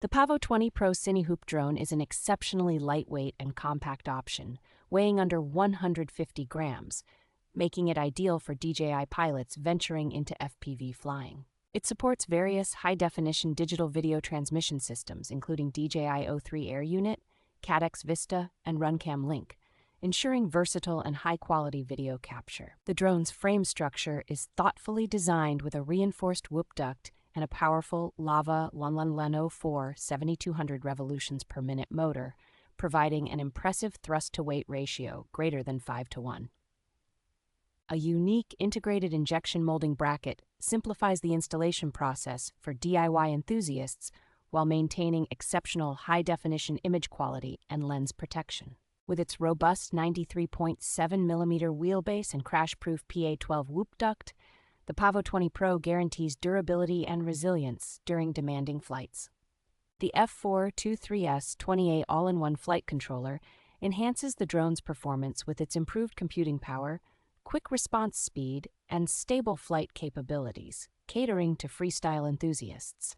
The Pavo20 Pro Cinewhoop Drone is an exceptionally lightweight and compact option, weighing under 150 grams, making it ideal for DJI pilots venturing into FPV flying. It supports various high-definition digital video transmission systems, including DJI O3 Air unit, Caddx Vista, and Runcam Link, ensuring versatile and high-quality video capture. The drone's frame structure is thoughtfully designed with a reinforced whoop duct and a powerful Lava 4 7,200 revolutions per minute motor, providing an impressive thrust-to-weight ratio greater than 5:1. A unique integrated injection molding bracket simplifies the installation process for DIY enthusiasts while maintaining exceptional high-definition image quality and lens protection. With its robust 93.7mm wheelbase and crash-proof PA12 whoop duct, the Pavo20 Pro guarantees durability and resilience during demanding flights. The F423S28 all-in-one flight controller enhances the drone's performance with its improved computing power, quick response speed, and stable flight capabilities, catering to freestyle enthusiasts.